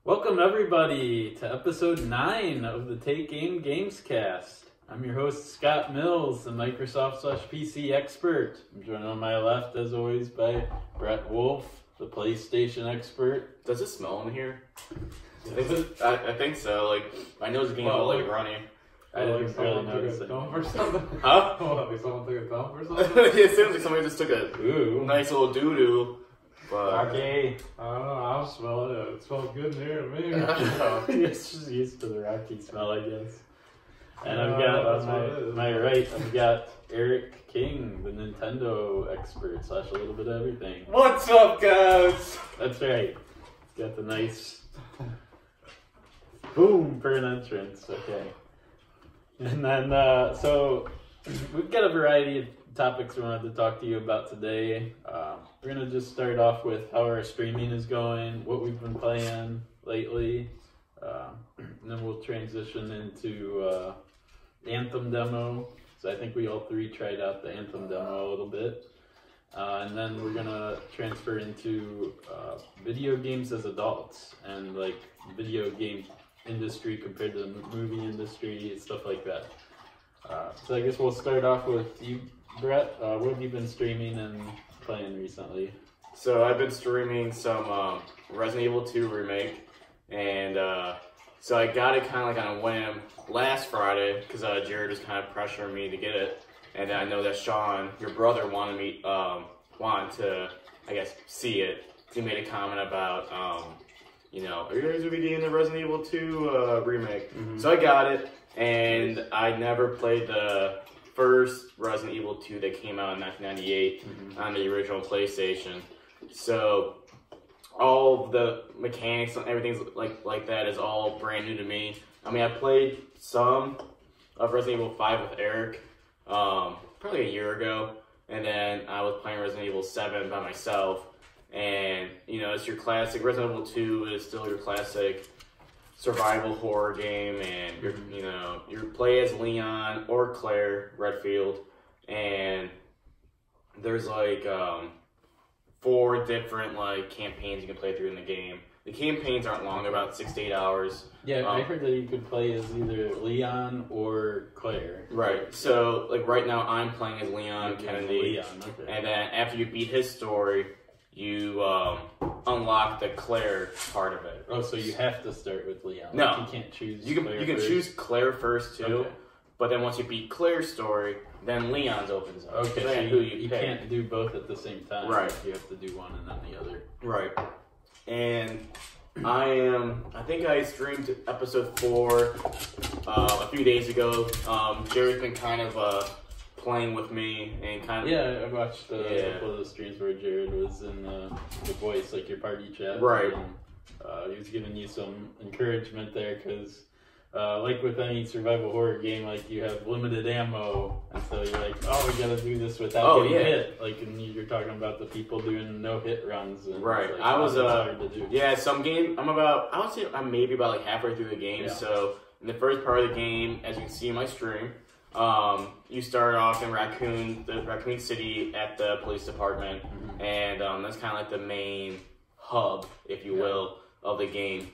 Welcome everybody to episode 9 of the Take Game Gamescast. I'm your host Scott Mills, the Microsoft/PC expert. I'm joined on my left as always by Brett Wolf, the PlayStation expert. Does it smell in here? I think so. Like my nose is getting all like runny. I didn't really notice it. Dump or something? Huh? Like someone took a dump or something? It seems like somebody just took a nice little doo doo. But Okay. I don't know. I'll smell it. It smells good in here to me. It's just used to the rocky smell, I guess. And I've got on my right, I've got Eric King, the Nintendo expert / a little bit of everything. what's up, guys? That's right. Got the nice boom for an entrance. Okay. And then, so we've got a variety of topics we wanted to talk to you about today. We're going to just start off with how our streaming is going, what we've been playing lately, and then we'll transition into Anthem Demo. So I think we all three tried out the Anthem Demo a little bit. And then we're going to transfer into video games as adults and like video game industry compared to the movie industry and stuff like that. So I guess we'll start off with you, Brett. What have you been streaming and playing recently? So I've been streaming some Resident Evil 2 remake, and so I got it kind of like on a whim last Friday because Jared was kind of pressuring me to get it, and I know that Sean, your brother, wanted to, I guess, see it. He made a comment about, you know, are you guys gonna be getting the Resident Evil 2 remake? Mm-hmm. So I got it, and I never played the first Resident Evil 2 that came out in 1998 on the original PlayStation. So all the mechanics and everything like that is all brand new to me. I mean, I played some of Resident Evil 5 with Eric probably a year ago, and then I was playing Resident Evil 7 by myself. And you know, it's your classic. Resident Evil 2 is still your classic survival horror game, and you play as Leon or Claire Redfield, and there's like 4 different like campaigns you can play through in the game. The campaigns aren't long; they're about 6 to 8 hours. Yeah, I heard that you could play as either Leon or Claire. Right. So like right now, I'm playing as Leon Kennedy, Leon, okay. And then after you beat his story, you unlock the Claire part of it. Oh, so you have to start with Leon. No, like you can't choose. You can first. choose Claire first too, okay. But then once you beat Claire's story, then Leon's opens up. Okay, so you can't do both at the same time. Right. You have to do one and then the other. Right. And I think I streamed episode 4 a few days ago. Jared's been kind of playing with me and kind of... Yeah, I watched a couple of the streams where Jared was in the voice, like your party chat. Right. And, he was giving you some encouragement there because, like with any survival horror game, like you have limited ammo, and so you're like, oh, we gotta do this without getting hit. Like, and you're talking about the people doing no hit runs. And right. Like, I was hard to do. Yeah, some game. I would say I'm maybe about like halfway through the game. Yeah. So in the first part of the game, as you can see in my stream, you start off in Raccoon City at the police department, and that's kind of like the main hub, if you will, of the game.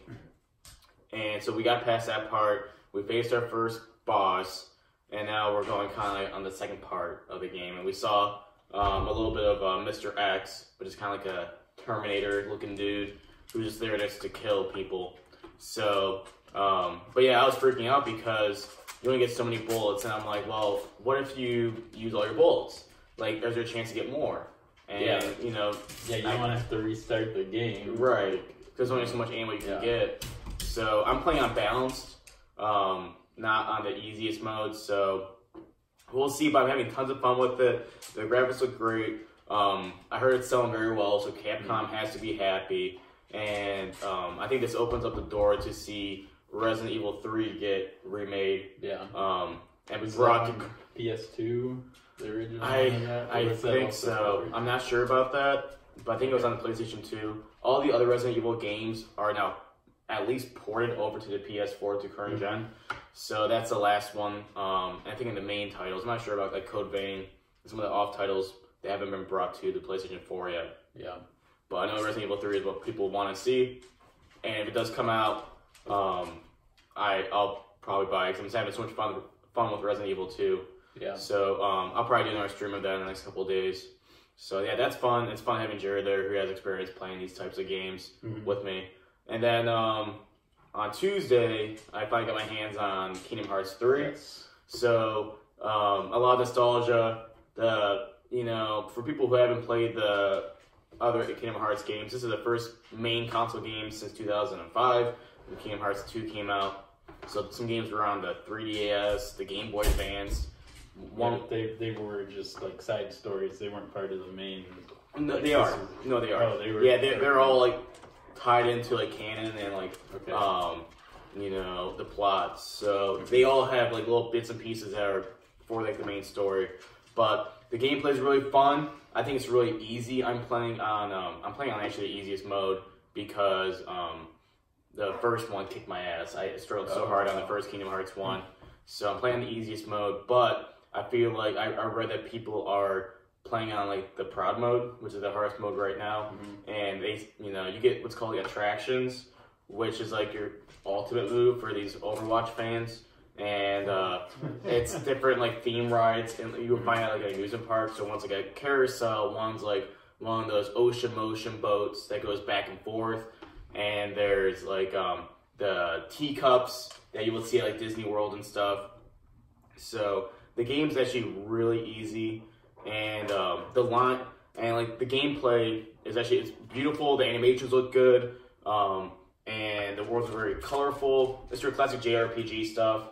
And so we got past that part, we faced our first boss, and now we're going kind of like on the second part of the game. And we saw a little bit of Mr. X, which is kind of like a Terminator-looking dude who's just there just to kill people. So, but yeah, I was freaking out because you only get so many bullets, and I'm like, well, what if you use all your bullets? Like, is there a chance to get more? And, you know... Yeah, you don't want to have to restart the game. Right. There's only so much ammo you can get. So I'm playing on balanced, not on the easiest mode, so we'll see, but I'm having tons of fun with it. The graphics look great. I heard it's selling very well, so Capcom has to be happy. And I think this opens up the door to see Resident Evil 3 get remade. Yeah. And was brought to PS2, the original? I think so. I'm not sure about that, but I think it was on the PlayStation 2. All the other Resident Evil games are now at least ported over to the PS4 to current gen. So that's the last one. I think in the main titles, I'm not sure about like Code Vein and some of the off titles, they haven't been brought to the PlayStation 4 yet. Yeah. But I know Resident Evil 3 is what people want to see. and if it does come out, I'll probably buy it because I'm just having so much fun with Resident Evil 2. Yeah. So I'll probably do another stream of that in the next couple of days. So yeah, that's fun. It's fun having Jared there who has experience playing these types of games with me. And then on Tuesday, I finally got my hands on Kingdom Hearts 3. Yes. So a lot of nostalgia. For people who haven't played the other Kingdom Hearts games, this is the first main console game since 2005 when Kingdom Hearts 2 came out. So some games were on the 3DS, the Game Boy Advance. They were just like side stories. They weren't part of the main. No, they are. No, they are. Oh, they were. Yeah, they're all like tied into like canon and like Okay. the plots. So they all have like little bits and pieces that are for like the main story. But the gameplay is really fun. I think it's really easy. I'm playing on actually the easiest mode because the first one kicked my ass. I struggled so hard on the first Kingdom Hearts 1. So I'm playing the easiest mode, but I feel like I read that people are playing on like the Proud mode, which is the hardest mode right now, and they, you get what's called the attractions, which is like your ultimate move for these Overwatch fans, and it's different like theme rides, and you will find out like an amusement park. So one's like a carousel, one's like one of those ocean motion boats that goes back and forth, and there's like the teacups that you will see at like Disney World and stuff. So the game's actually really easy, and the gameplay is it's beautiful. The animations look good, and the worlds are very colorful. It's your classic JRPG stuff.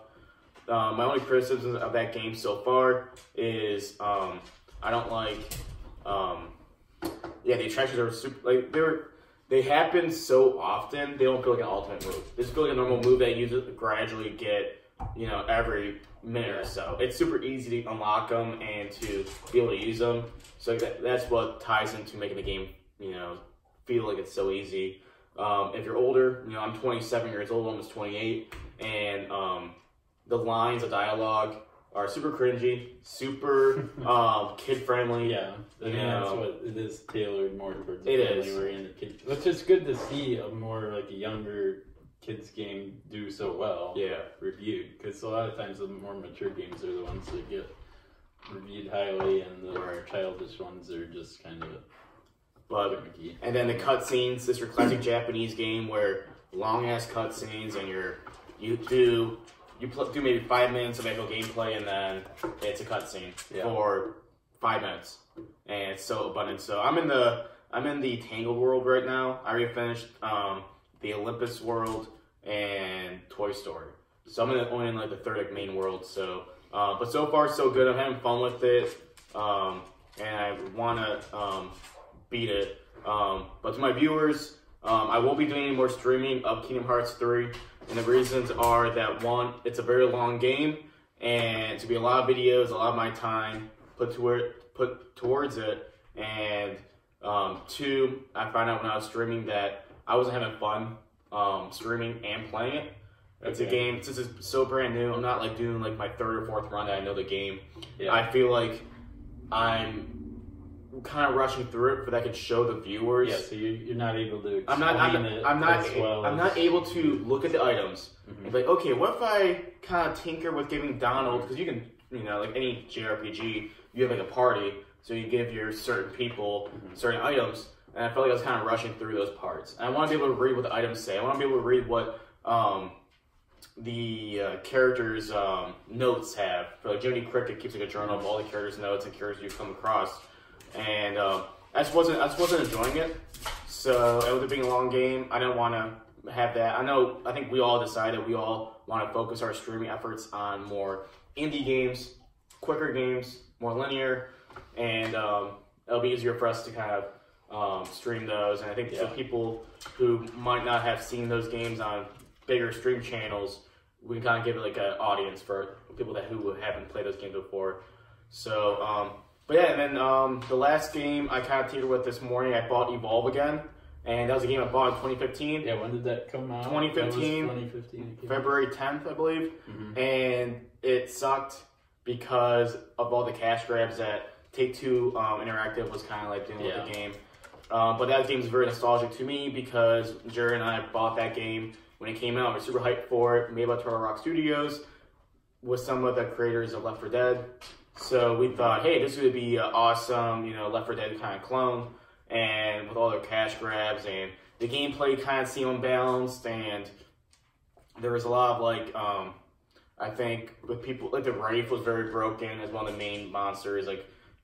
My only criticism of that game so far is I don't like the attractions are super like they happen so often they don't feel like an ultimate move. They just feel like a normal move that you just gradually get every minute or so. It's super easy to unlock them and to be able to use them. So that's what ties into making the game, feel like it's so easy. If you're older, I'm 27 years old, almost 28, and the lines of dialogue are super cringy, super kid-friendly. Yeah, that's what it is, tailored more towards the it family-oriented kids. Which is good to see a more like a younger kids game do so well reviewed, because a lot of times the more mature games are the ones that get reviewed highly, and the more childish ones are just kind of gimmicky. And then the cutscenes, this is your classic Japanese game where long ass cutscenes, and you do maybe 5 minutes of actual gameplay, and then it's a cutscene for 5 minutes, and it's so abundant. So I'm in the Tangled world right now. I already finished the Olympus world and Toy Story. So I'm only in like the third main world. So, but so far so good. I'm having fun with it, and I want to beat it. But to my viewers, I won't be doing any more streaming of Kingdom Hearts 3, and the reasons are that one, it's a very long game, and to be a lot of videos, a lot of my time put towards it, and two, I found out when I was streaming that I wasn't having fun streaming and playing it. It's a game, since it's so brand new, I'm not like doing like my third or fourth run that I know the game. Yeah. I feel like I'm kind of rushing through it, but I could show the viewers. Yeah, so you're not able to explain I'm not able to look at the items and be like, okay, what if I kind of tinker with giving Donald, because you can, like any JRPG, you have like a party, so you give your certain people certain items, and I felt like I was kind of rushing through those parts. And I want to be able to read what the items say. I want to be able to read what the characters' notes have. For like Jiminy Cricket keeps like a journal of all the characters' notes and characters you've come across. And I just wasn't enjoying it. So with it being a long game, I didn't want to have that. I think we all decided we all want to focus our streaming efforts on more indie games, quicker games, more linear, and it'll be easier for us to kind of stream those. And I think for people who might not have seen those games on bigger stream channels, we can kind of give it like an audience for people who haven't played those games before. So, but yeah, and then the last game I kind of tinkered with this morning, I bought Evolve again. And that was a game I bought in 2015. Yeah, when did that come out? 2015, February 10th, I believe. And it sucked because of all the cash grabs that Take-Two Interactive was kind of like doing with the game. But that game is very nostalgic to me because Jared and I bought that game when it came out. We're super hyped for it. Made by Turtle Rock Studios with some of the creators of Left 4 Dead. So we thought, hey, this would be an awesome, Left 4 Dead kind of clone. And with all their cash grabs and the gameplay kind of seemed unbalanced, and there was a lot of I think with people, the Wraith was very broken as one of the main monsters.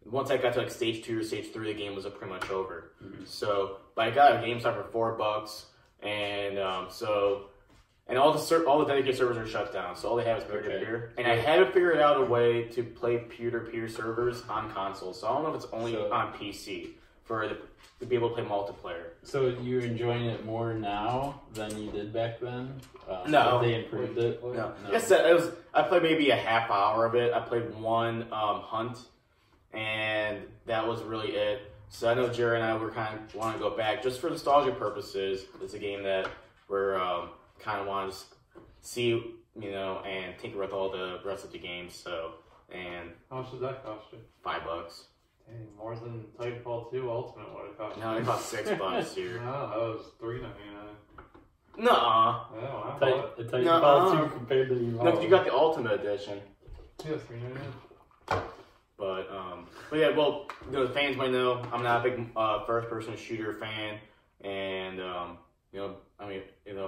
Once I got to stage 2 or stage 3, the game was pretty much over. Mm-hmm. So, but I got a GameStop for $4, and and all the dedicated servers are shut down. So all they have is peer-to-peer. And I had to figure out a way to play peer-to-peer servers on console. So I don't know if it's only on PC for to be able to play multiplayer. So you're enjoying it more now than you did back then? No. They improved it? No. Yes, I played maybe a half hour of it. I played one hunt, and that was really it. So I know Jerry and I were kind of want to go back just for nostalgia purposes. It's a game that we're kind of want to see, and tinker with all the rest of the games. So, and how much did that cost you? $5. Dang, more than Titanfall 2 Ultimate would have cost you. No, it cost $6 here. No, that was $3.99. Nuh-uh. Yeah, when I bought it. Titanfall 2 compared to the No, you got the Ultimate Edition. Yeah, it's $3.99. But yeah, well, the fans might know I'm not a big first-person shooter fan, and I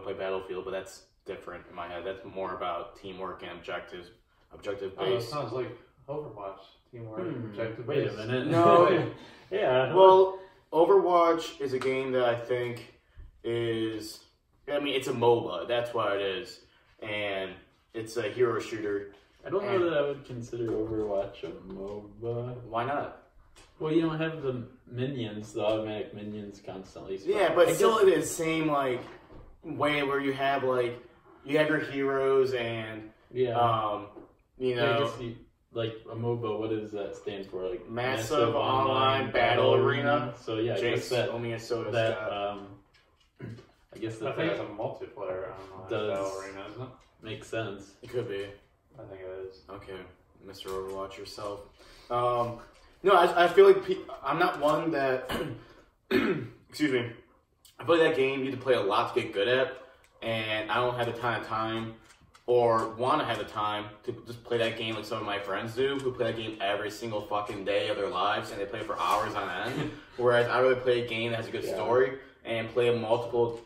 play Battlefield, but that's different in my head. That's more about teamwork and objective-based. Oh, that sounds like Overwatch. Teamwork, objective-based. Wait a minute. No. Yeah. Well, Overwatch is a game that I think is, it's a MOBA. That's what it is, and it's a hero shooter. I don't know that I would consider Overwatch a MOBA. Why not? Well, you don't have the minions, the automatic minions constantly. So yeah, but still it is same way where you have your heroes and I guess like a MOBA, what does that stand for? Like massive online battle arena. So yeah, I guess that I guess I think it's a multiplayer online battle arena, isn't it? Makes sense. It could be. I think it is. Okay, Mr. Overwatch yourself. No, I feel like I'm not one that. Excuse me. I feel like that game you need to play a lot to get good at, and I don't have the kind of time or want to have the time to just play that game like some of my friends do, who play that game every single fucking day of their lives, and they play for hours on end. Whereas I really play a game that has a good story and play multiple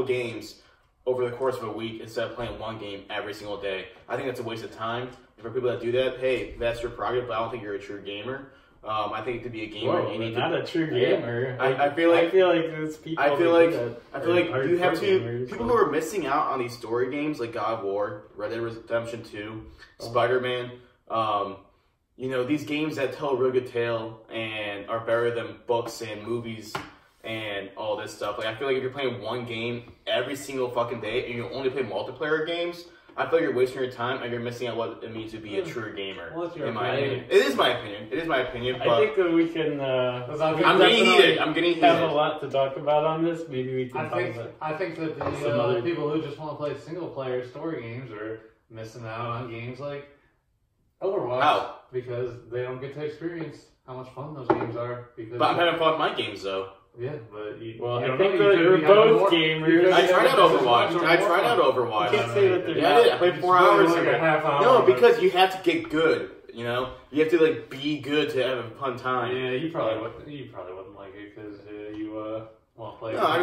games over the course of a week instead of playing one game every single day. I think that's a waste of time. For people that do that, hey, that's your prerogative, but I don't think you're a true gamer. I think to be a gamer, you need not a true gamer. I feel like there's people. I feel like you have to. People who are missing out on these story games like God of War, Red Dead Redemption 2, Spider-Man. These games that tell a really good tale and are better than books and movies and all this stuff. I feel like if you're playing one game every single fucking day and you only play multiplayer games, I feel like you're wasting your time and you're missing out what it means to be a true gamer. Well, in my opinion. It is my opinion. But I think that we can. I'm getting heated. Have a lot to talk about on this. Maybe we can. I think that the people who just want to play single player story games are missing out on games like Overwatch. How? Because they don't get to experience how much fun those games are. But I'm having fun with my games though. Yeah, but I think we're both gamers. I tried out Overwatch. You can't say that they're I did. I played 4 hours. Like a half hour. No, because you have to get good. You have to be good to have a fun time. Yeah, you probably wouldn't like it because you want to play. No, I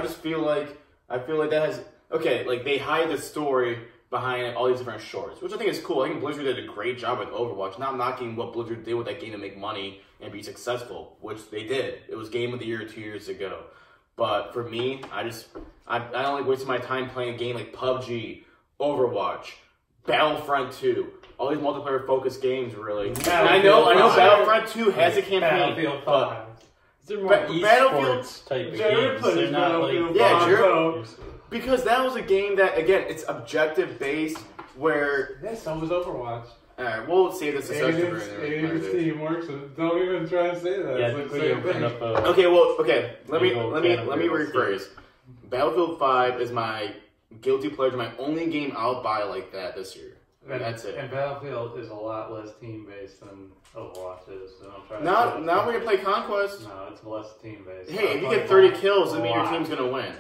just feel like that has they hide the story behind all these different shorts, which I think is cool. I think Blizzard did a great job with Overwatch. Not knocking what Blizzard did with that game to make money and be successful, which they did. It was Game of the Year 2 years ago. But for me, I don't like wasting my time playing a game like PUBG, Overwatch, Battlefront 2, all these multiplayer focused games. Really, and I know Battlefront 2 has a campaign. Battlefield 5. They're more esports type of games. They're not because that was a game that, again, it's objective based where... Yeah, so was Overwatch. Alright, we'll save this discussion. Aliens teamwork, so don't even try to say that. Yeah, it's the same thing. Let me rephrase. Battlefield 5 is my guilty pleasure, my only game I'll buy like that this year. That's it. And Battlefield is a lot less team-based than Overwatch is. So Now when you play Conquest... No, it's less team-based. Hey, if you get 30 kills, that means your team's going to win.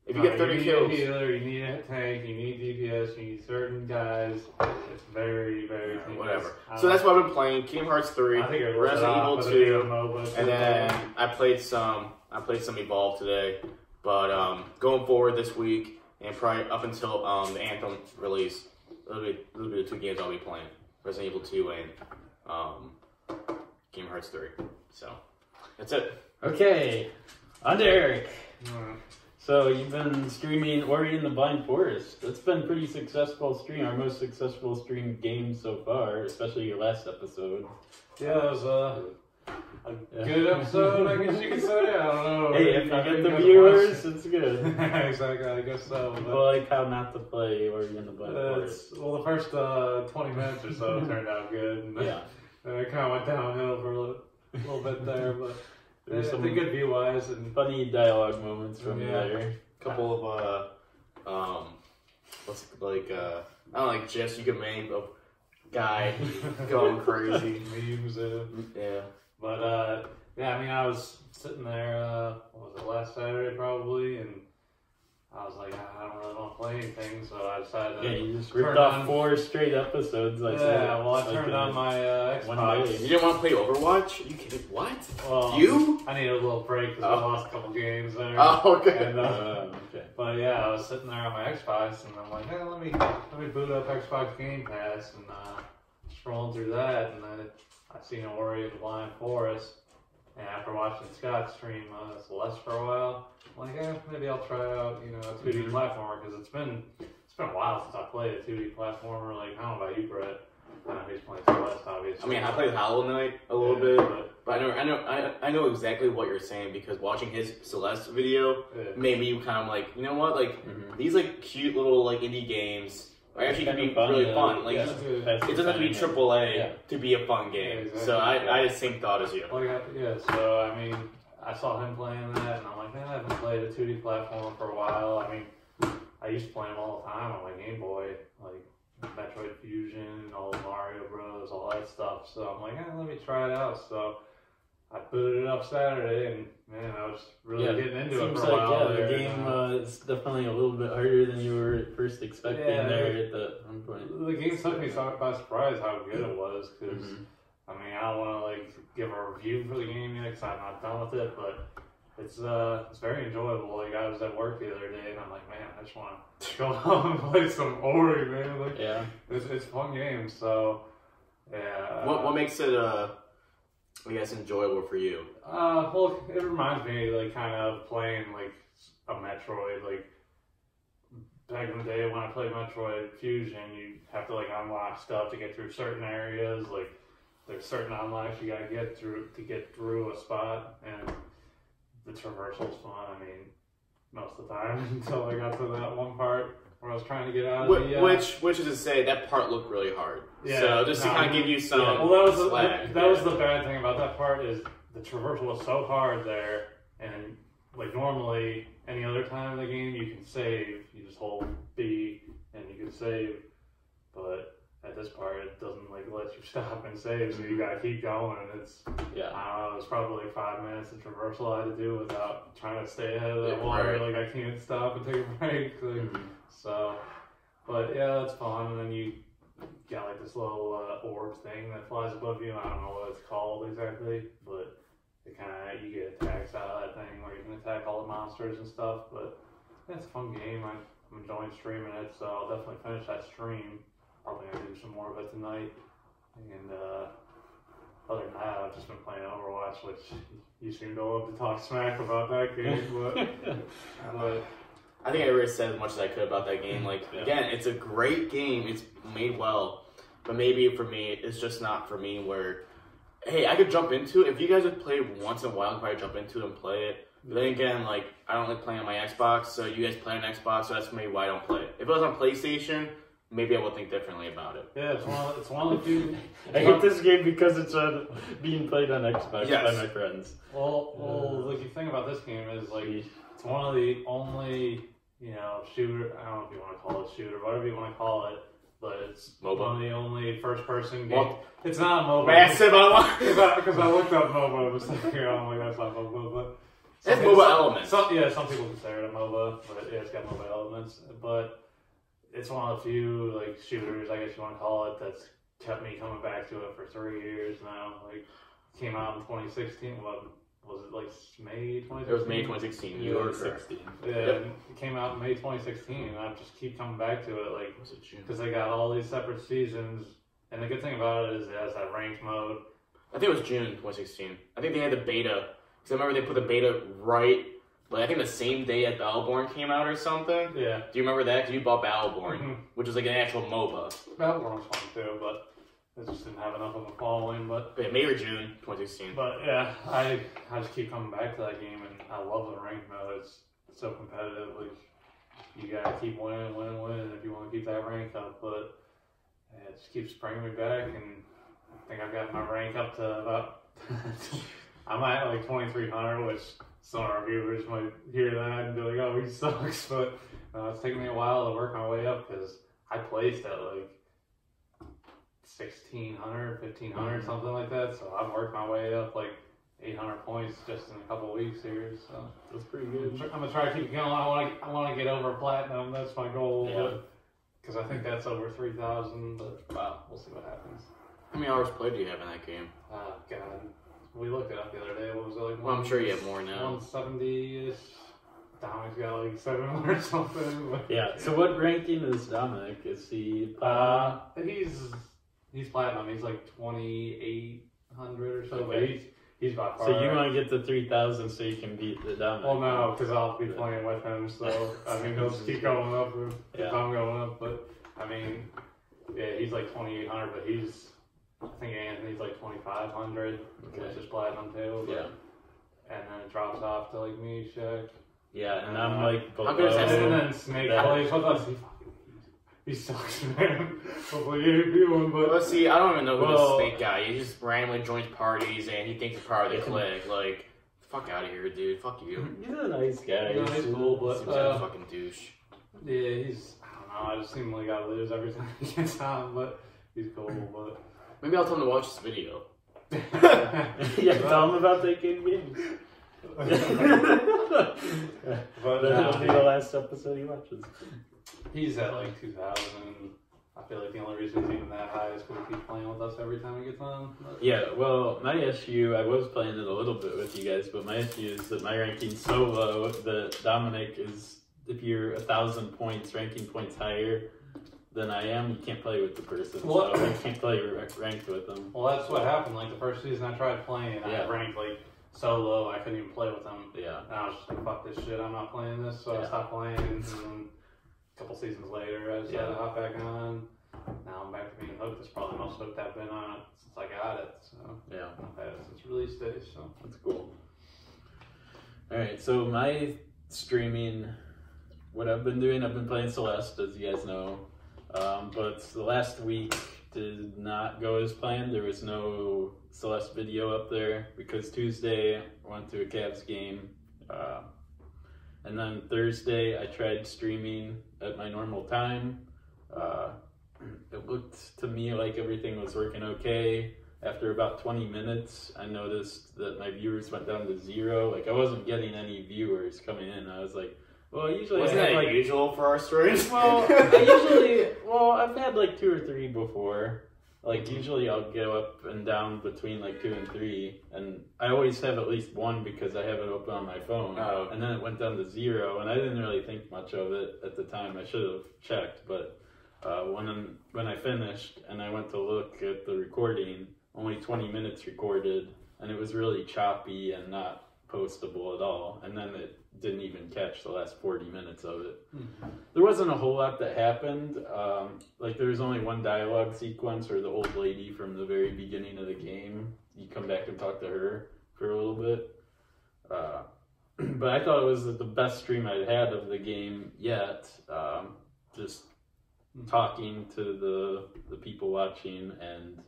If you get 30 kills... You need a healer, you need a tank, you need DPS, you need certain guys. It's very, very team-based. Whatever. So that's what I've been playing. Kingdom Hearts 3, Resident Evil 2, and then I played some Evolve today. But going forward this week, and probably up until the Anthem release, those will be the two games I'll be playing. Resident Evil 2 and Kingdom Hearts 3. So, that's it. Okay, on to Eric. So, you've been streaming Ori and the Blind Forest. That's been a pretty successful stream, our most successful stream game so far, especially your last episode. Yeah, it was a good episode, I guess you could say. I don't know. Hey, if you get the viewers, it's good. Exactly, I guess so. But I like how not to play Ori and the Blind Forest. Well, the first 20 minutes or so turned out good. And yeah. It kind of went downhill for a little bit there, but there's some good view-wise and funny dialogue moments from there. A couple of what's it like? I don't know, like GIFs you can make of guy going crazy. Memes, yeah. But yeah, I mean, I was sitting there. What was it, last Saturday probably, and I was like, I don't really want to play anything, so I decided to. Yeah, you just ripped off 4 straight episodes. Like well, I turned on my Xbox. You didn't want to play Overwatch? Are you kidding? What? Well, you? I needed a little break because I lost a couple games there. Oh, okay. And, okay. But yeah, I was sitting there on my Xbox, and I'm like, hey, let me boot up Xbox Game Pass, and scrolling through that, and then I seen Ori and the Blind Forest. And after watching Scott stream Celeste for a while, I'm like, maybe I'll try out, a 2D platformer, because it's been a while since I played a 2D platformer. Like, I don't know about you, Brett. I know he's playing Celeste, obviously. I mean, I played Hollow Knight a little bit, but I know exactly what you're saying, because watching his Celeste video made me kind of like, you know what, like these like cute little like indie games. Actually, can be really fun. Like, it doesn't have to be AAA to be a fun game. Yeah, exactly. So I had the same thought as you. So I mean, I saw him playing that, and I'm like, man, I haven't played a 2D platform for a while. I mean, I used to play them all the time on my Game Boy, like Metroid Fusion, all Mario Bros, all that stuff. So I'm like, let me try it out. So I booted it up Saturday, and man, I was really getting into it for a while. The game is definitely a little bit harder than you were first expecting there at the one point. The game took me by surprise how good it was, because I mean, I don't want to like give a review for the game yet because I'm not done with it, but it's very enjoyable. Like, I was at work the other day, and I'm like, man, I just want to go home and play some Ori, man. Like, it's a fun game. So yeah. What makes it I guess enjoyable for you? Well, it reminds me like kind of playing like a Metroid. Like back in the day when I played Metroid Fusion, you have to like unlock stuff to get through certain areas. Like there's certain unlocks you gotta get through to get through a spot, and the traversal's fun. I mean, most of the time until I got to that one part where I was trying to get out of the... Which is to say, that part looked really hard. Yeah, so just to kind of give you some well, that was the bad thing about that part, is the traversal was so hard there, and like normally, any other time in the game, you can save. You just hold B, and you can save. But at this part, it doesn't like let you stop and save, so you gotta keep going, and it's... I don't know, it was probably like 5 minutes of traversal I had to do without trying to stay ahead of that water. Like, I can't stop and take a break. Like, so, but yeah, that's fun. And then you got like this little orb thing that flies above you. I don't know what it's called exactly, but it kind of, you get attacks out of that thing where you can attack all the monsters and stuff. But yeah, it's a fun game. I'm enjoying streaming it, so I'll definitely finish that stream. Probably gonna do some more of it tonight. And other than that, I've just been playing Overwatch, which you seem to love to talk smack about that game. But I think I already said as much as I could about that game. Like, again, it's a great game. It's made well. But maybe for me, it's just not for me where, hey, I could jump into it. If you guys would play once in a while, I could probably jump into it and play it. But then again, like, I don't like playing on my Xbox, so you guys play on Xbox, so that's maybe why I don't play it. If it was on PlayStation, maybe I would think differently about it. Yeah, it's one of the few... I hate this game because it's being played on Xbox by my friends. Well, the thing about this game is, like, it's one of the only... shooter, I don't know if you want to call it shooter, whatever you want to call it, but it's MOBA. one of the only first-person games. Well, it's not a MOBA. Massive online. Because I looked up MOBA, I was like, I'm like, that's not MOBA, but... It's MOBA elements. Some people consider it a MOBA, but yeah, it's got MOBA elements. But it's one of the few, like, shooters, I guess you want to call it, that's kept me coming back to it for 3 years now. Like, came out in 2016, what was it, like May 2016? It was May 2016. You were 16. Yeah, Yep. it came out in May 2016, and I just keep coming back to it, like, Was it June? because they got all these separate seasons, and the good thing about it is it has that ranked mode. I think it was June 2016. I think they had the beta. Because I remember they put the beta right, like, I think the same day that Battleborn came out or something. Yeah. Do you remember that? Because you bought Battleborn, Mhm. which was like an actual MOBA. Battleborn was fun too, but it just didn't have enough of a following, but... Yeah, May or June 2016. But yeah, I just keep coming back to that game, and I love the ranked mode. It's so competitive. Like, you gotta keep winning if you want to keep that rank up. But yeah, it just keeps bringing me back, and I think I've got my rank up to about. I'm at like 2,300, which some of our viewers might hear that and be like, "Oh, he sucks." But it's taken me a while to work my way up because I placed at like 1,600, 1,500, something like that. So I've worked my way up like 800 points just in a couple of weeks here. So That's pretty good. I'm gonna try to keep going. I want to get over platinum. That's my goal. Yeah. Because I think that's over 3,000. But wow, we'll see what happens. How many hours played do you have in that game? Oh God, we looked it up the other day. What was it like? Well, I'm sure you have more now. 170-ish. Dominic's got like 700 or something. Yeah. So what ranking is Dominic? Is he? He's platinum. He's like 2,800 or so. Okay. But he's by far. So you want to get to 3,000 so you can beat the Dominic? Well, no, because I'll be playing with him. So I mean, he'll just keep going up if I'm going up. But I mean, yeah, he's like 2,800, but I think Anthony's like 2,500, which is platinum too. But, Yeah. And then it drops off to like me, Shaq. Yeah, and I'm like below. How good is that? And then Snake plays with us. He sucks, man. Hopefully he ain't feeling, but... Let's see, I don't even know who Well- this Snake guy. He just randomly joins parties and he thinks he's part of the clique. Like, fuck out of here, dude. Fuck you. He's a nice guy. Yeah, he's cool, but... Seems like a fucking douche. Yeah, I don't know, I just seem like I lose every time he gets on, but he's cool, but... Maybe I'll tell him to watch this video. Yeah, tell him about taking games. But That'll be the last episode he watches. he's at like 2,000. I feel like the only reason he's even that high is because he keeps playing with us every time he gets on. But... Yeah, well, my issue, I was playing it a little bit with you guys, but my issue is that my ranking's so low that Dominic is, if you're 1,000 points, ranking points higher than I am, you can't play with the person. Well, so I can't play ranked with them. Well, that's what happened. Like the first season I tried playing, Yeah. I ranked like so low I couldn't even play with them. Yeah. And I was just like, fuck this shit, I'm not playing this. So I Yeah. stopped playing. And then a couple seasons later, I decided to hop back on. Now I'm back to being hooked. That's probably the most hooked I've been on it since I got it. So Yeah. I've had it since release day. So That's cool. Alright, so my streaming, what I've been doing, I've been playing Celeste, as you guys know. But the last week did not go as planned. There was no Celeste video up there because Tuesday I went to a Cavs game. And then Thursday I tried streaming at my normal time. It looked to me like everything was working okay. After about 20 minutes, I noticed that my viewers went down to 0. Like, I wasn't getting any viewers coming in. I was like, well, usually Wasn't I have, that like, usual for our streams? well, I've had like 2 or 3 before. Like, usually I'll go up and down between like 2 and 3. And I always have at least 1 because I have it open on my phone. Oh. And then it went down to 0. And I didn't really think much of it at the time. I should have checked. But when I finished and I went to look at the recording, only 20 minutes recorded. And it was really choppy and not postable at all. And then it didn't even catch the last 40 minutes of it. There wasn't a whole lot that happened. Like, there was only one dialogue sequence where the old lady from the very beginning of the game, you come back and talk to her for a little bit. But I thought it was the best stream I'd had of the game yet. Just talking to the people watching and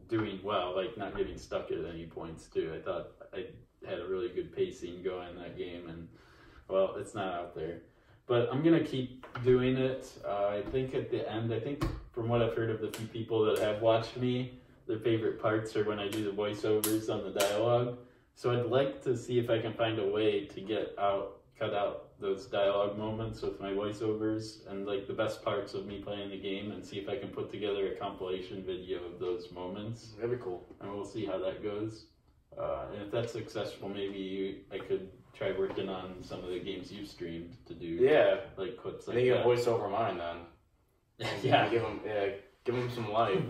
doing well, like not getting stuck at any points too. I thought I had a really good pacing going in that game, and well, it's not out there. But I'm gonna keep doing it. I think at the end, I think from what I've heard of the few people that have watched me, their favorite parts are when I do the voiceovers on the dialogue. So I'd like to see if I can find a way to cut out those dialogue moments with my voiceovers and like the best parts of me playing the game, and see if I can put together a compilation video of those moments. That'd be cool. And we'll see how that goes. And if that's successful, maybe I could try working on some of the games you've streamed to do. Yeah. Like clips I like think you that. voice over mine then. Yeah. Give them some life.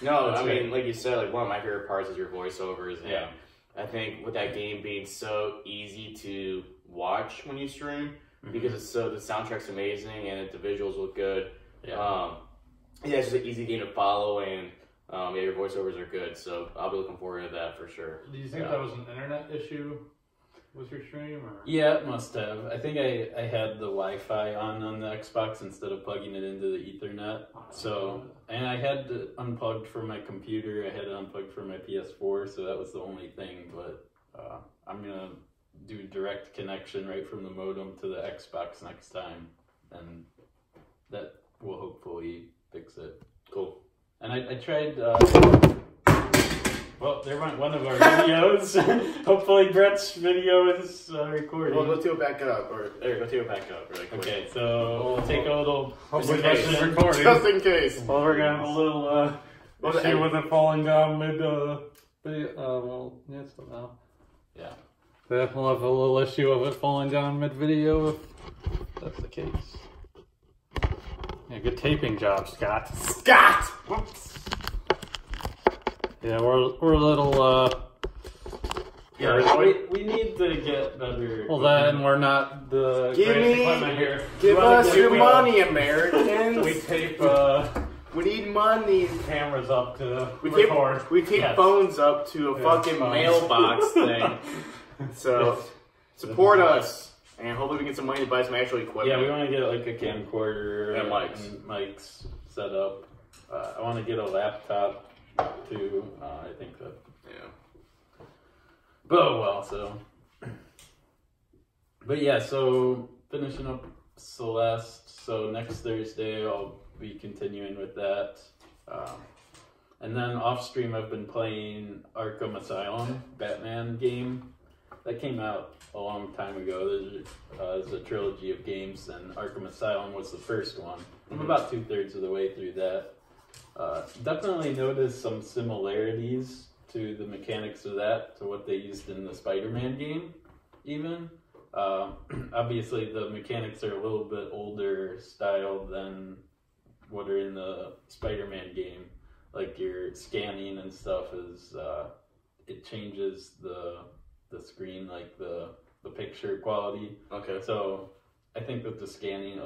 No, That's I mean, right. like you said, like one of my favorite parts is your voiceovers. And Yeah. I think with that game being so easy to watch when you stream, because the soundtrack's amazing and the visuals look good. Yeah. Yeah, it's just an easy game to follow, and yeah, your voiceovers are good. So I'll be looking forward to that for sure. Do you think that was an internet issue with your stream? Or? Yeah, it must have. I think I had the Wi-Fi on the Xbox instead of plugging it into the Ethernet. So, and I had it unplugged from my computer. I had it unplugged from my PS4, so that was the only thing. But I'm gonna do direct connection right from the modem to the Xbox next time, and that will hopefully fix it. Cool. And I tried. Well, there went one of our videos. Hopefully, Brett's video is recording. Well, go to it back up, or there, go to it back up really quick. Okay, so we'll take a little. Hopefully Just this in is case. recording. Just in case. Well, we're gonna have a little issue with it falling down mid video. Well, yeah, so now. Yeah. Yeah, we'll have a little issue of it falling down mid video if that's the case. Yeah, good taping job, Scott. Scott! Whoops. Yeah, we're a little Yeah, we need to get better. well then we're not the greatest equipment here. Give us your we- money, Americans. We tape We need money. cameras up to We tape, record. we tape Yes. phones up to a Yeah, fucking phones. mailbox thing. So support us, and hopefully we get some money to buy some actual equipment. Yeah, we want to get like a camcorder And mics. and mics set up. I want to get a laptop too. I think that. Yeah. But oh well, so. But yeah, so finishing up Celeste. So next Thursday I'll be continuing with that. And then off stream I've been playing Arkham Asylum, Batman game. That came out a long time ago. There's a trilogy of games, and Arkham Asylum was the first one. I'm about 2/3 of the way through that. Definitely noticed some similarities to the mechanics of that, to what they used in the Spider-Man game, even. Obviously, the mechanics are a little bit older style than what are in the Spider-Man game. Like your scanning and stuff is, it changes the screen, like the picture quality. Okay. So I think with the scanning,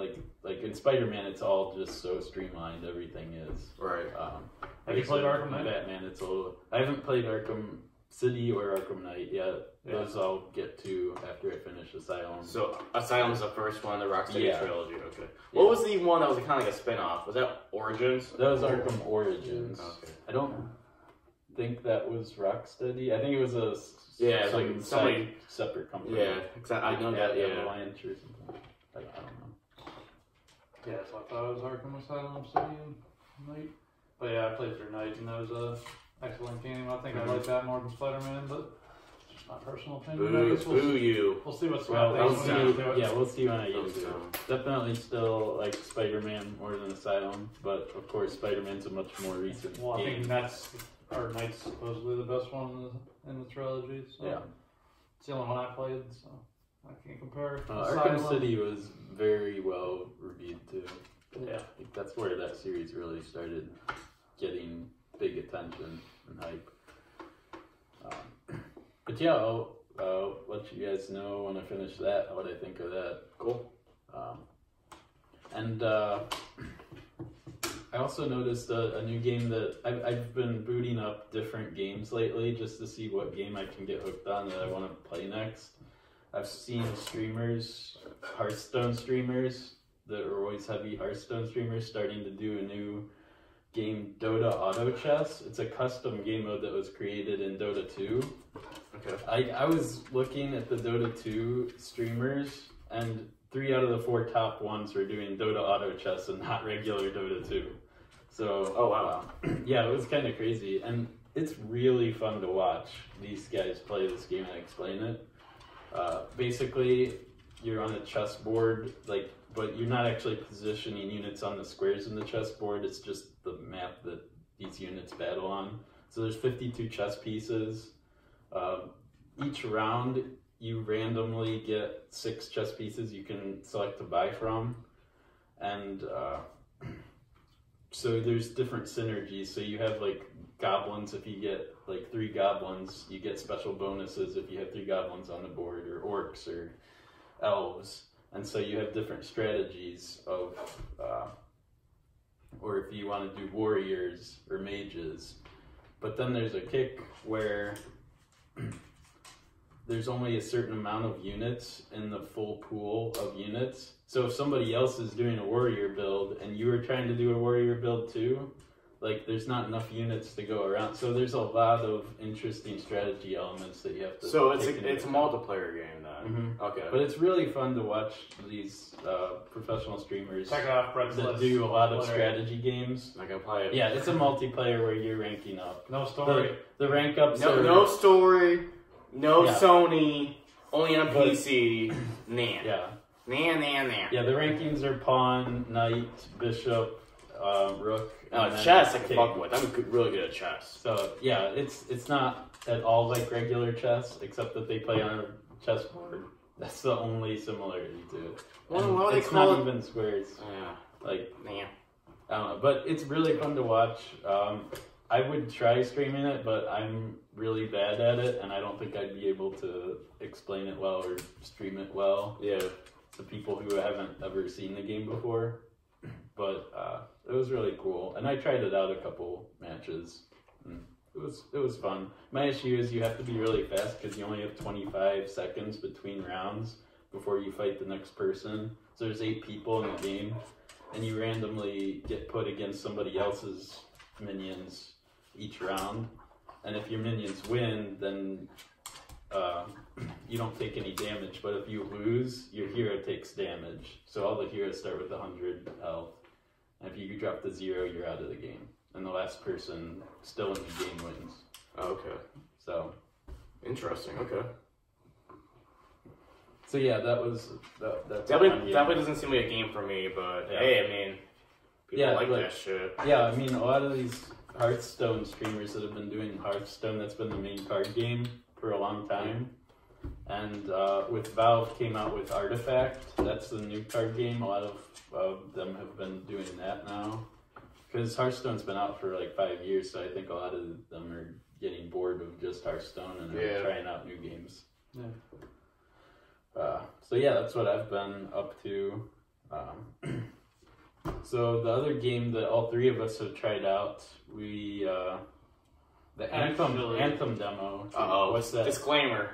like in Spider-Man, it's all just so streamlined. Everything is. Right. Have you played Arkham Knight? Batman, it's a little. I haven't played Arkham City or Arkham Knight yet. Yeah. Those I'll get to after I finish Asylum. So Asylum's the first one, the Rocksteady Yeah. trilogy. Okay. What was the one that was kind of like a spin-off? Was that Origins? That was Arkham Origins. Okay. I don't think that was Rocksteady. I think it was Yeah, some like somebody. separate company. Yeah, I know that. Yeah. Avalanche or something. I don't know. Yeah, so I thought it was Arkham Asylum City and Night. But yeah, I played through Night, and that was a excellent game. I think I like that more than Spider-Man, but it's just my personal opinion. I Boo, guess boo you. we'll see what Well, Scott we'll thinks when we get see. to it. Yeah, we'll see when I get Those to it. sound- Definitely still like Spider-Man more than Asylum, but of course Spider-Man's a much more recent Well, I game. think Night's supposedly the best one in the trilogy. So Yeah. it's the only one I played, so I can't compare. Arkham Asylum. City was very well reviewed too. Yeah. I think that's where that series really started getting big attention and hype. But yeah, I'll let you guys know when I finish that what I think of that. Cool. And I also noticed a new game that I've been booting up different games lately just to see what game I can get hooked on that I want to play next. I've seen streamers, Hearthstone streamers, that are always heavy Hearthstone streamers, starting to do a new game, Dota Auto Chess. It's a custom game mode that was created in Dota 2. Okay. I was looking at the Dota 2 streamers, and 3 out of the 4 top ones were doing Dota Auto Chess and not regular Dota 2. So, oh wow, yeah, it was kind of crazy, and it's really fun to watch these guys play this game and explain it. Basically, you're on a chessboard, like, but you're not actually positioning units on the squares in the chessboard. It's just the map that these units battle on. So there's 52 chess pieces. Each round, you randomly get 6 chess pieces you can select to buy from, and so there's different synergies. So you have like goblins. If you get like 3 goblins, you get special bonuses if you have 3 goblins on the board, or orcs or elves. And so you have different strategies of, or if you want to do warriors or mages. But then there's a kick where there's only a certain amount of units in the full pool of units. So if somebody else is doing a warrior build and you were trying to do a warrior build too, like there's not enough units to go around. So there's a lot of interesting strategy elements that you have to. So it's a multiplayer game then. Mm-hmm. Okay. But it's really fun to watch these professional streamers Check out Brett's that list. do a lot of strategy games. I can play it. Yeah, it's a multiplayer where you're ranking up. No story. The rank ups No, are... no story. No Yeah. Sony. Only on But- PC. Nah. Yeah. Nah, nah, nah. Yeah, the rankings are pawn, knight, bishop, rook. and then Chess I can king. fuck with. I'm really good at chess. So yeah, it's not at all like regular chess, except that they play on a chessboard. That's the only similarity to it. Well, And why would they it's call not it- even squares. Yeah. Like, Nah. I don't know, but it's really fun to watch. I would try streaming it, but I'm really bad at it, and I don't think I'd be able to explain it well or stream it well Yeah. to people who haven't ever seen the game before. But it was really cool, and I tried it out a couple matches. And it was fun. My issue is you have to be really fast because you only have 25 seconds between rounds before you fight the next person. So there's 8 people in the game, and you randomly get put against somebody else's minions each round. And if your minions win, then you don't take any damage. But if you lose, your hero takes damage. So all the heroes start with 100 health. And if you drop to 0, you're out of the game. And the last person still in the game wins. Oh, okay. So Interesting. Okay. So yeah, that's Definitely doesn't seem like a game for me, but Yeah. hey, I mean, people Yeah, like like- that shit. Yeah, I mean, a lot of these Hearthstone streamers that have been doing Hearthstone, that's been the main card game for a long time. And with Valve came out with Artifact, that's the new card game. A lot of them have been doing that now. Because Hearthstone's been out for like 5 years, so I think a lot of them are getting bored of just Hearthstone and are Yeah. trying out new games. So yeah, that's what I've been up to. So the other game that all 3 of us have tried out, the Anthem Demo. Uh-oh. What's that? Disclaimer.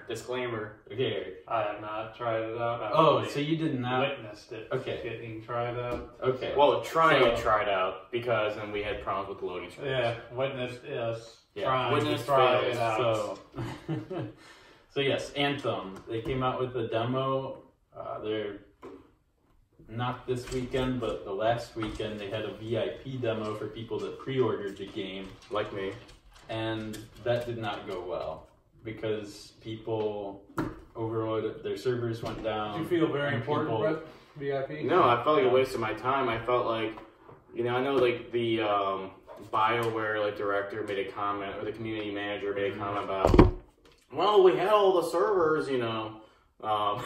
Okay. I have not tried it out. I Oh, only so you did not. witnessed it Okay. getting tried out. Okay. Well, trying to So- try it out because then we had problems with the loading screens. Yeah, witnessed us Yeah, trying witnessed to try fails. it out. So, so yes, Anthem. They came out with a demo. They're not this weekend, but the last weekend they had a VIP demo for people that pre-ordered the game, Like me. and that did not go well because people overloaded. Their servers went down. Did you feel very and important, people- Brett? VIP? No, I felt like a waste of my time. I felt like, I know like the BioWare like director made a comment, or the community manager made a comment about, well, we had all the servers, Well,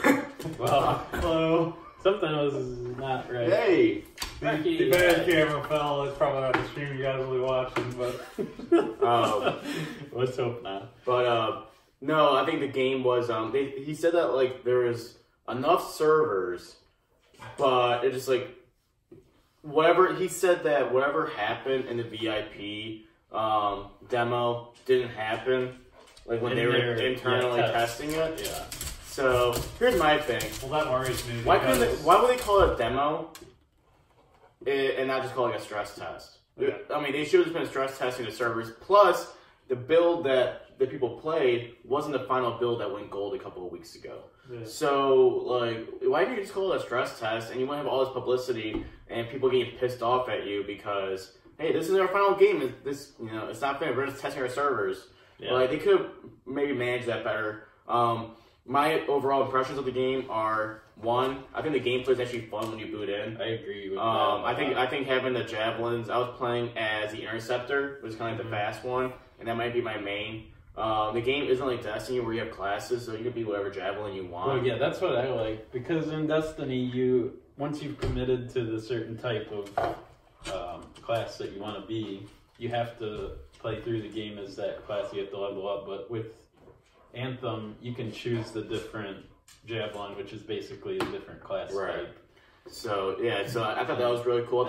Hello. something was not right. Hey, The bad camera fell. It's probably not the stream you guys will be watching, but Let's hope not. but no, I think the game was he said that like there was enough servers, but it just like whatever he said that whatever happened in the VIP demo didn't happen, like when In they were their, internally test. testing it. Yeah. So here's my thing: well, that worries me. why because- would they call it a demo and not just call it a stress test? Yeah. I mean, they should have just been stress testing the servers. Plus, the build that that people played wasn't the final build that went gold a couple of weeks ago. Yeah. So, like, why do you just call it a stress test and you want to have all this publicity and people getting pissed off at you because, hey, this is our final game. This, you know, it's not fair. We're just testing our servers. Yeah. Like, they could have maybe managed that better. My overall impressions of the game are, one, I think the gameplay is actually fun when you boot in. I agree with that. I think having the javelins, I was playing as the interceptor, which is kind of like the fast one, and that might be my main. The game isn't like Destiny where you have classes, so you can be whatever javelin you want. Well, yeah, that's what I like, because in Destiny, once you've committed to the certain type of class that you want to be, you have to play through the game as that class. You have to level up, but with Anthem, you can choose the different javelin, which is basically a different class type. So yeah, so I thought that was really cool.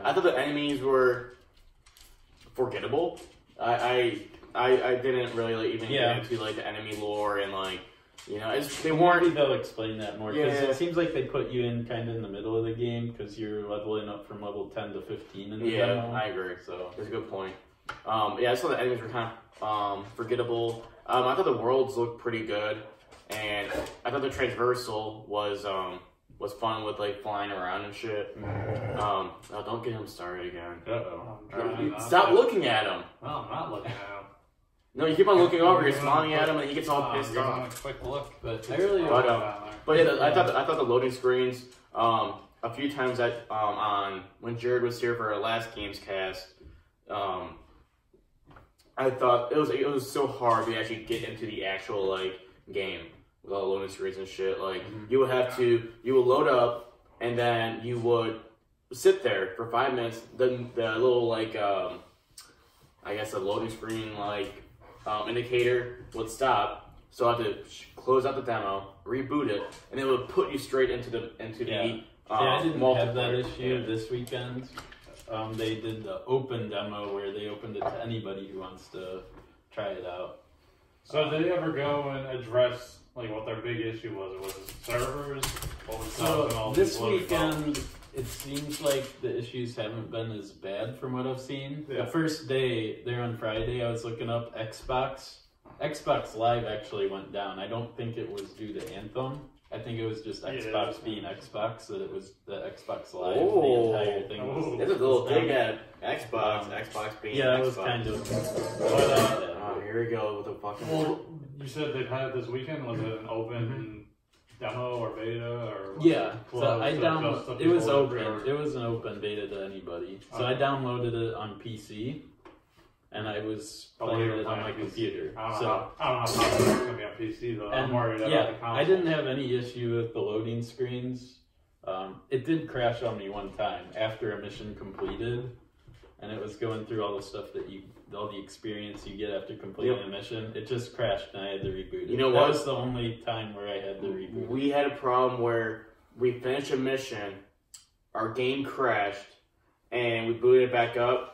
I thought the enemies were forgettable. I didn't really even get into like the enemy lore and like, you know, they weren't. Maybe they'll explain that more, because it seems like they put you in kind of in the middle of the game because you're leveling up from level 10 to 15 in the demo. I agree. So that's a good point. I saw the enemies were kind of forgettable. I thought the worlds looked pretty good, and I thought the transversal was fun with like flying around and shit. Oh, don't get him started again. Stop looking at him. No, I'm not looking at him. No, you keep on looking over. You're smiling at him, and he gets all pissed off. A quick look, but I really. But yeah, I thought the loading screens. A few times on when Jared was here for our last Gamescast, I thought it was so hard to actually get into the actual like game with all the loading screens and shit. Like you would load up and then you would sit there for 5 minutes. Then the little like I guess the loading screen like indicator would stop. So I had to close out the demo, reboot it, and it would put you straight into the I didn't have that issue this weekend. They did the open demo where they opened it to anybody who wants to try it out. So did they ever go and address like what their big issue was? Was it servers? What was so this weekend, it seems like the issues haven't been as bad from what I've seen. Yeah. The first day there on Friday, I was looking up Xbox. Xbox Live actually went down. I don't think it was due to Anthem. I think it was just Xbox being Xbox, that it was the Xbox Live. The entire thing was. There's a little dig at Xbox. Xbox being Xbox. It was kind of. But, here we go with the fucking. Well, you said they've had it this weekend. Was it an open demo or beta or? Yeah, so I downloaded. It was open. It was an open beta to anybody. So I downloaded it on PC. And I was playing it on my computer. I don't know how it's going to be on PC though. I'm worried about the console. I didn't have any issue with the loading screens. It did crash on me one time after a mission completed, and it was going through all the stuff all the experience you get after completing a mission. It just crashed, and I had to reboot it. You know what? That was the only time where I had to reboot. We had a problem where we finished a mission, our game crashed, and we booted it back up.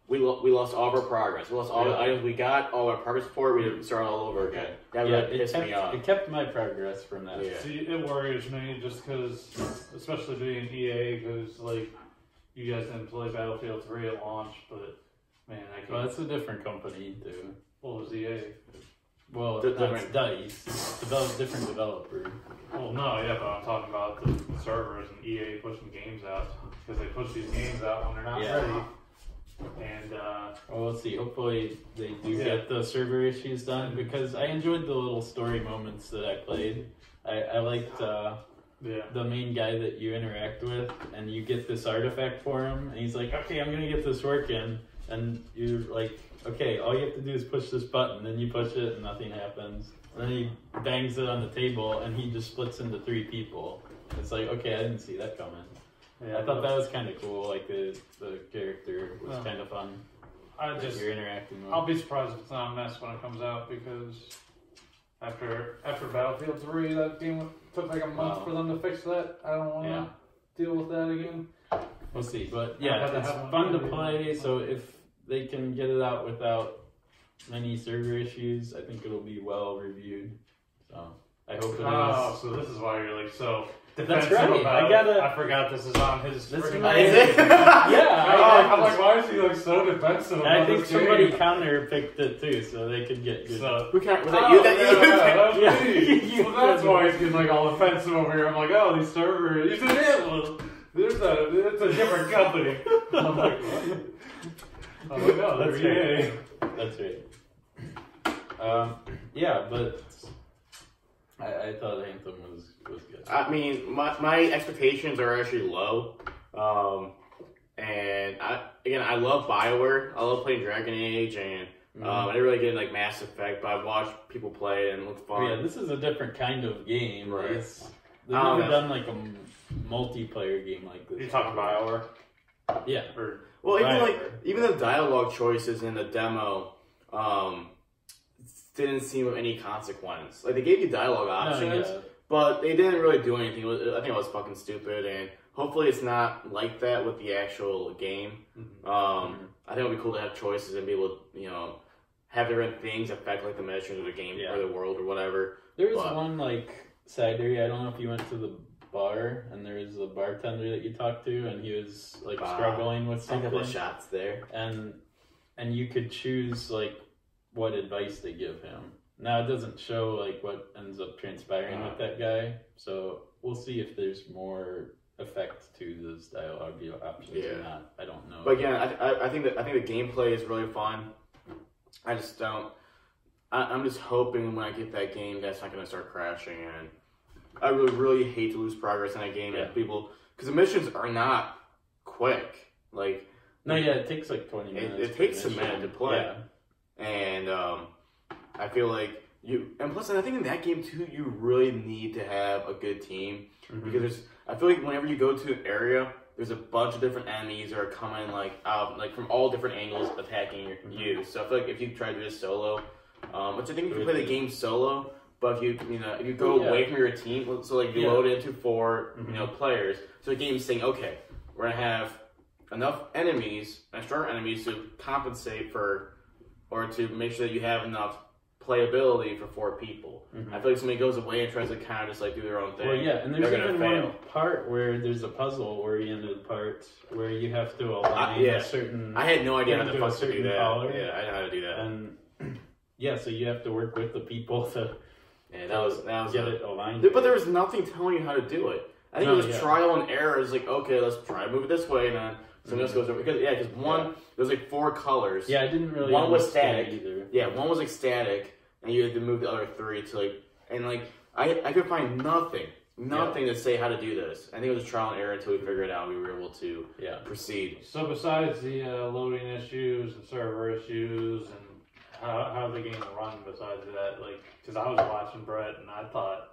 We lost all of our progress. We lost all the items we got, all our progress report. We had to start all over again. That really pissed me off. It kept my progress from that. Yeah. See, it worries me just because, especially being EA, because like you guys didn't play Battlefield 3 at launch, but man, Well, it's a different company too. What was EA? Well, that's DICE. Different developer. Well, no, yeah, but I'm talking about the servers and EA pushing games out because they push these games out when they're not ready. And well, let's see. Hopefully, they do get the server issues done, because I enjoyed the little story moments that I played. I liked the main guy that you interact with, and you get this artifact for him, and he's like, "Okay, I'm gonna get this working," and you're like, "Okay, all you have to do is push this button," and you push it, and nothing happens. And then he bangs it on the table, and he just splits into 3 people. It's like, okay, I didn't see that coming. Yeah, I thought that was kind of cool. Like the character was kind of fun. You're interacting with. I'll be surprised if it's not a mess when it comes out, because after Battlefield 3, that game took like a month for them to fix that. I don't want to deal with that again. We'll see, but it's fun to play. So if they can get it out without many server issues, I think it'll be well reviewed. So I hope it is. Oh, so this is why you're like so. That's defensive right. about I forgot this is on his. This is freaking my- game. Is it? Yeah, I'm like, why is he like so defensive? I about think this somebody game? counter picked it too, so they could get good. So, Who can't? Was that you? That yeah, that was Yeah. me. Well, that's why he's getting like all offensive over here. I'm like, oh, these servers. He said, yeah, well, it's a different company. I'm like, what? I'm like, no, That's they're EA. That's right. Yeah, but I thought Anthem was good. I mean, my expectations are actually low. And I love BioWare. I love playing Dragon Age, and I didn't really get like Mass Effect, but I've watched people play it and it looked fun. Yeah, this is a different kind of game. Right. They've never done like a multiplayer game like this. You talking BioWare? Yeah. Well, BioWare. even the dialogue choices in the demo didn't seem of any consequence. Like they gave you dialogue options, but they didn't really do anything. I think it was fucking stupid, and hopefully it's not like that with the actual game. I think it would be cool to have choices and be able to, have different things affect like the missions of the game or the world or whatever. There was one like side area. I don't know if you went to the bar and there was a bartender that you talked to, and he was like struggling with A couple something. of shots there, and you could choose like what advice to give him. Now it doesn't show like what ends up transpiring with that guy, so we'll see if there's more effect to those dialogue options or not. I don't know. But again, I think the gameplay is really fun. I just don't. I'm just hoping when I get that game that's not going to start crashing, and I really hate to lose progress in that game and people, because the missions are not quick. Like it takes like 20 minutes. It takes a minute to play, and I feel like and plus I think in that game too, you really need to have a good team because I feel like whenever you go to an area, there's a bunch of different enemies that are coming like from all different angles attacking you. So I feel like if you try to do this solo, which I think you can play the game solo, but if you go away from your team, so like you load into 4 players, so the game's saying, okay, we're gonna have enough enemies and stronger enemies to compensate for, or to make sure that you have enough playability for 4 people. I feel like somebody goes away and tries to kind of just like do their own thing. Well, yeah, and there's They're even gonna fail. one part where there's a puzzle-oriented part where you have to align a certain. I had no idea how the fuck to do certain that. color. Yeah, I know how to do that. And so you have to work with the people to that was get it aligned. But there was nothing telling you how to do it. I think it was trial and error. It's like, okay, let's try to move it this way, and then something else goes over. Because one, there's like 4 colors. Yeah, I didn't really. One was static either. Yeah, one was like static, and you had to move the other 3 to like, and like I could find nothing to say how to do this. I think it was trial and error until we figured it out. We were able to proceed. So besides the loading issues and server issues and how the game run, besides that, like, because I was watching Brett and I thought,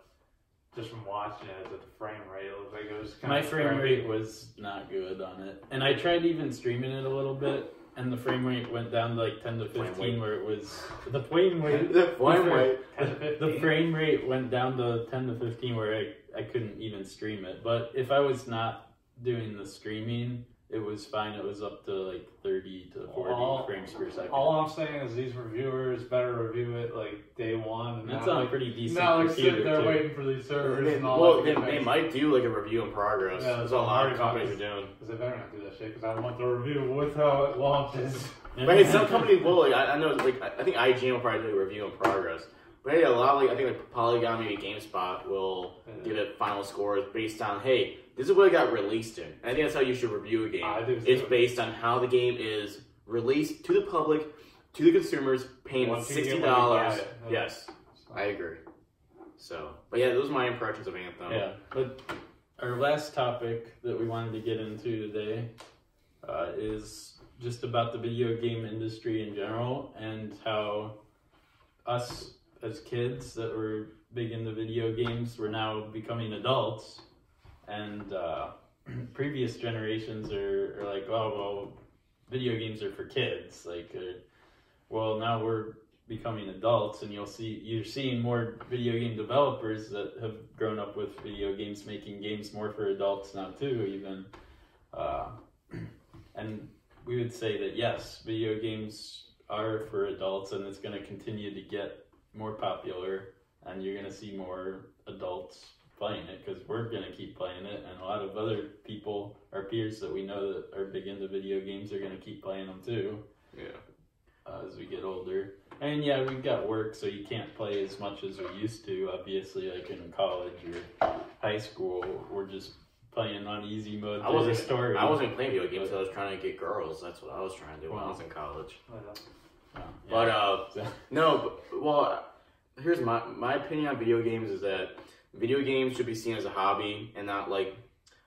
just from watching it, that the frame rate looked like it was kind My of frame rate was not good on it, and I tried even streaming it a little bit, and the frame rate went down to like 10 to 15, where it was the frame rate. The frame rate. 10 to 15. The frame rate went down to 10 to 15, where I couldn't even stream it. But if I was not doing the streaming, it was fine. It was up to like 30 to 40 frames per second. All I'm saying is these reviewers better review it like day one. And that's on a pretty decent not like computer, sitting there too. waiting for these servers and all Well, that. they might do like a review in progress. Yeah, That's what a lot of companies are doing. Because they better not do that shit, because I want the review with how it launches. But hey, some companies will. Like, I know, like I think IGN will probably do a review in progress. But hey, a lot of I think like Polygon, maybe GameSpot will give it final scores based on, hey, this is what it got released in. And I think that's how you should review a game. It's based on how the game is released to the public, to the consumers, paying $60. Yes, I agree. So, but yeah, those are my impressions of Anthem. Yeah, but our last topic that we wanted to get into today is just about the video game industry in general, and how us as kids that were big into video games, we're now becoming adults, and previous generations are like, oh, well, video games are for kids. Like, well, now we're becoming adults, and you're seeing more video game developers that have grown up with video games, making games more for adults now too, even. And we would say that yes, video games are for adults, and it's going to continue to get more popular, and you're going to see more adults playing it because we're gonna keep playing it, and a lot of other people, our peers that we know that are big into video games, are gonna keep playing them too. Yeah. As we get older, and yeah, we've got work, so you can't play as much as we used to. Obviously, like in college or high school, we're just playing on easy mode. I wasn't playing video games. I was trying to get girls. That's what I was trying to do when I was in college. But here's my opinion on video games is that video games should be seen as a hobby and not like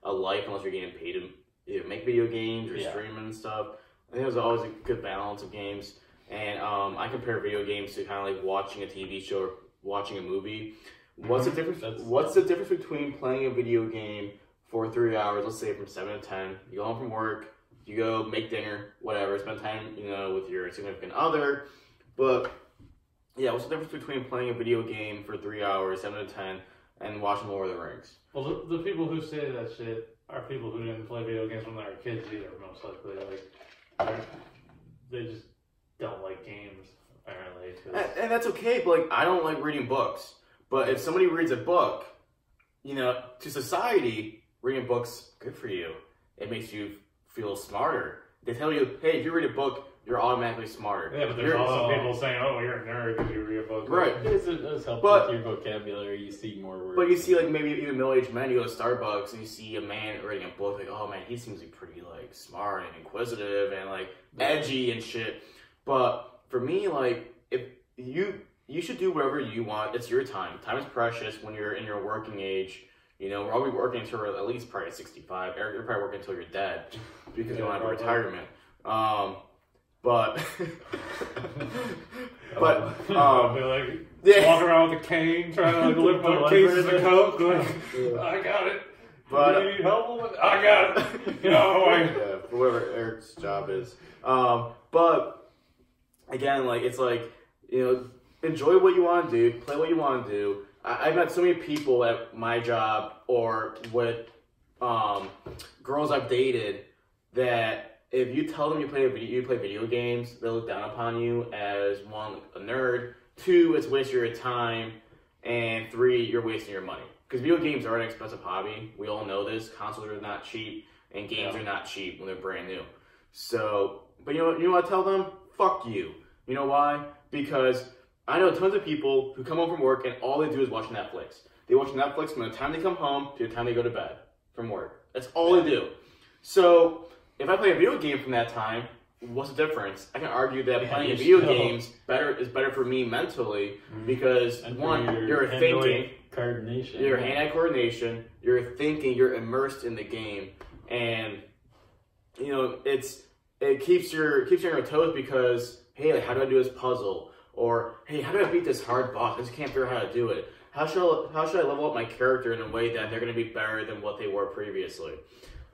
a life unless you're getting paid to either make video games or stream and stuff. I think there's always a good balance of games, and I compare video games to kind of like watching a TV show or watching a movie. What's the difference between playing a video game for 3 hours, let's say from 7 to 10, you go home from work, you go make dinner, whatever, spend time, with your significant other, but yeah, what's the difference between playing a video game for 3 hours, 7 to 10, and watching Lord of the Rings? Well, the people who say that shit are people who didn't play video games when they were kids either, most likely. Like, they just don't like games, apparently. And that's okay, but like, I don't like reading books. But if somebody reads a book, to society, reading books, good for you. It makes you feel smarter. They tell you, hey, if you read a book, you're automatically smarter. Yeah, but there's also people saying, oh, you're a nerd because you read a book. Right. It does help with your vocabulary. You see more words. But you see, like, maybe even middle-aged men, you go to Starbucks and you see a man reading a book, like, oh, man, he seems like pretty, like, smart and inquisitive and, like, edgy and shit. But for me, like, if you should do whatever you want. It's your time. Time is precious when you're in your working age. We're all working until at least probably 65. Eric, you're probably working until you're dead because you don't have a retirement. But walking around with a cane, trying to like lift up cases of coke. I got it. But you need help with it? I got it. Yeah, for whatever Eric's job is. But again, like it's like enjoy what you want to do, play what you want to do. I've met so many people at my job or with girls I've dated that if you tell them you play video games, they look down upon you as one, a nerd, two, it's wasting your time, and three, you're wasting your money. Because video games are an expensive hobby. We all know this. Consoles are not cheap, and games are not cheap when they're brand new. So, but you know what I tell them? Fuck you. You know why? Because I know tons of people who come home from work and all they do is watch Netflix. They watch Netflix from the time they come home to the time they go to bed from work. That's all they do. So, if I play a video game from that time, what's the difference? I can argue that playing video games is better for me mentally because one, you're thinking, coordination, your hand-eye coordination, you're thinking, you're immersed in the game, and it keeps you on your toes because hey, like, how do I do this puzzle? Or hey, how do I beat this hard boss? I just can't figure out how to do it. How should I level up my character in a way that they're going to be better than what they were previously?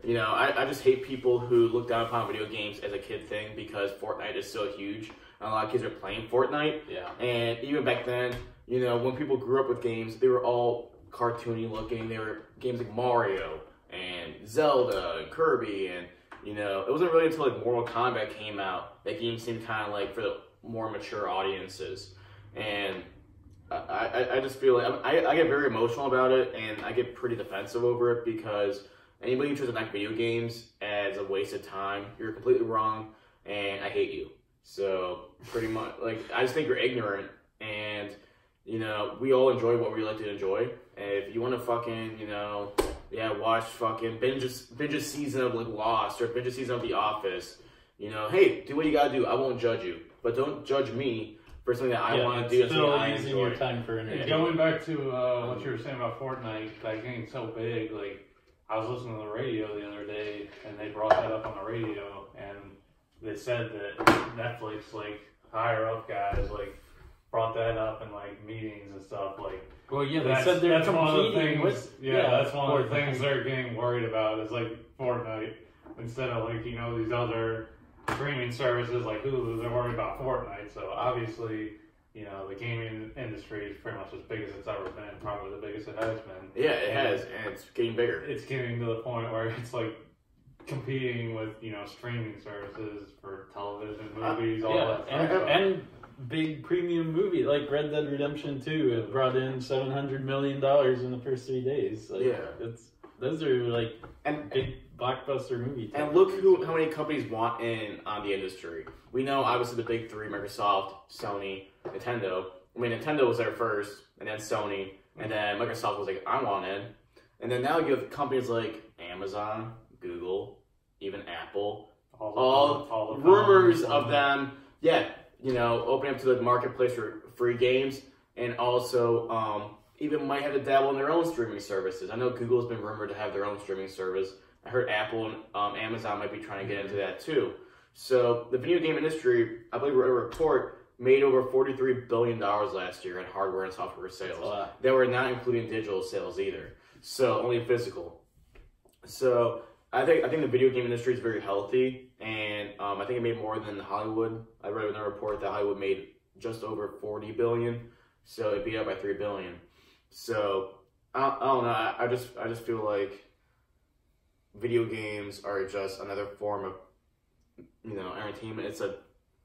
I just hate people who look down upon video games as a kid thing because Fortnite is so huge. And a lot of kids are playing Fortnite. Yeah. And even back then, when people grew up with games, they were all cartoony looking. They were games like Mario and Zelda and Kirby. And, it wasn't really until like Mortal Kombat came out that games seemed kind of like for the more mature audiences. And I just feel like I get very emotional about it and I get pretty defensive over it because anybody who tries to knock video games as a waste of time, you're completely wrong, and I hate you. So, pretty much, like, I just think you're ignorant, and, we all enjoy what we like to enjoy, and if you want to fucking, watch fucking binge a season of, like, Lost, or binge a season of The Office, hey, do what you gotta do, I won't judge you, but don't judge me for something that I want to do, and something I enjoy. Your time for entertainment. Going back to what you were saying about Fortnite, that getting so big, like, I was listening to the radio the other day, and they brought that up on the radio, and they said that Netflix, like, higher-up guys, like, brought that up in, like, meetings and stuff, like... Well, yeah, they said they're competing with... that's one of the things they're getting worried about is, like, Fortnite, instead of, like, these other streaming services like Hulu, they're worried about Fortnite, so obviously... the gaming industry is pretty much as big as it's ever been, probably the biggest it has been. Yeah, it has, and it's getting bigger. It's getting to the point where it's like competing with, streaming services for television, movies, all that stuff. And big premium movie like Red Dead Redemption 2. It brought in $700 million in the first 3 days. Like, those are like big blockbuster movies. And look how many companies want in on the industry. We know obviously the big three: Microsoft, Sony, Nintendo. I mean, Nintendo was there first, and then Sony, and then Microsoft was like, "I want in," and then now you have companies like Amazon, Google, even Apple. All the rumors of them, opening up to the marketplace for free games, and also even might have to dabble in their own streaming services. I know Google's been rumored to have their own streaming service. I heard Apple and Amazon might be trying to get into that too. So the video game industry, I believe, a report made over $43 billion last year in hardware and software sales. They were not including digital sales either, so only physical. So I think the video game industry is very healthy, and I think it made more than Hollywood. I read in a report that Hollywood made just over $40 billion, so it beat up by $3 billion. So I don't know. I just feel like video games are just another form of entertainment. It's a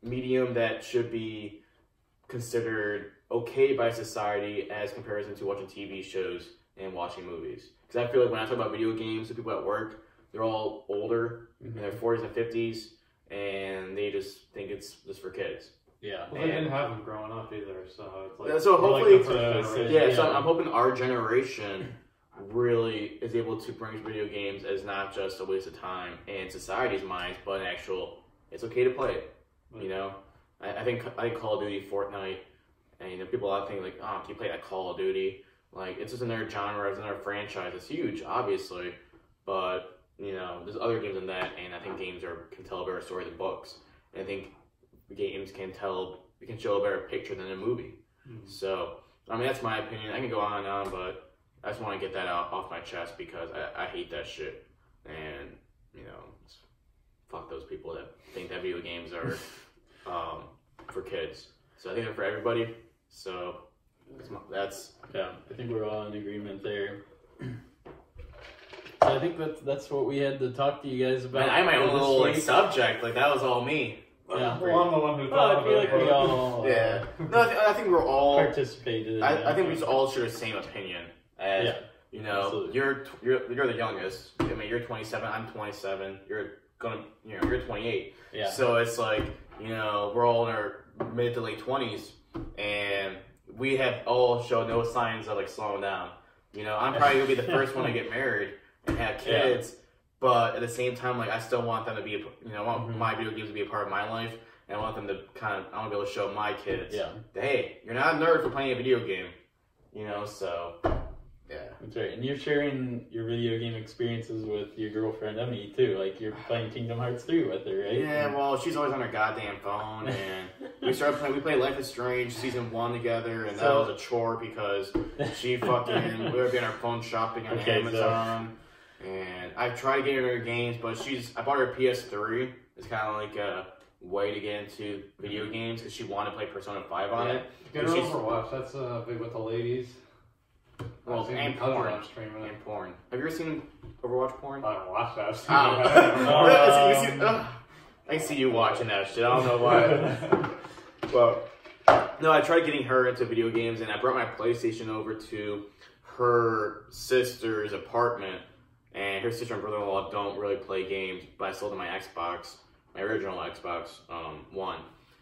medium that should be considered okay by society as comparison to watching TV shows and watching movies. Because I feel like when I talk about video games to people at work, they're all older in their 40s and 50s, and they just think it's just for kids. Yeah, well, they didn't have them growing up either, so it's like so hopefully, so I'm hoping our generation really is able to bring video games as not just a waste of time in society's minds, but an actual, it's okay to play it. I think Call of Duty, Fortnite, and people a lot think like, oh, can you play that Call of Duty? Like, it's just another genre, it's another franchise. It's huge, obviously, but there's other games than that, and I think games can tell a better story than books. And I think games can show a better picture than a movie. So, I mean, that's my opinion. I can go on and on, but I just want to get that off my chest because I hate that shit. And, fuck those people that think that video games are for kids. So I think they're for everybody. So that's yeah, I think we're all in agreement there. So I think that's what we had to talk to you guys about. Man, I had my own little subject. Like, that was all me. Yeah, well, I'm the one who thought I feel like we all yeah. No, I think we're all participated. I think we just all share the same opinion. As absolutely. you're the youngest. I mean, you're 27. I'm 27. You're 28. Yeah. So it's like we're all in our mid to late 20s, and we have all shown no signs of like slowing down. I'm probably gonna be the first one to get married and have kids. Yeah. But at the same time, like, I still want them to be, I want my video games to be a part of my life, and I want them to I want to be able to show my kids, that, hey, you're not a nerd for playing a video game, so, yeah. That's right, and you're sharing your video game experiences with your girlfriend, Emmy, too, like, you're playing Kingdom Hearts 3 with her, right? Yeah, well, she's always on her goddamn phone, and we played Life is Strange Season 1 together, and that was a chore because she we were getting our phone shopping on Amazon. And I've tried getting her games, but I bought her a PS3. It's kind of like a way to get into video games because she wanted to play Persona 5 on it. Get her Overwatch. That's big with the ladies. Well, and porn. Have you ever seen Overwatch porn? I don't watch that. I see you watching that shit. I don't know why. Well, no, I tried getting her into video games, and I brought my PlayStation over to her sister's apartment. And her sister and brother-in-law don't really play games, but I sold them my Xbox, my original Xbox One,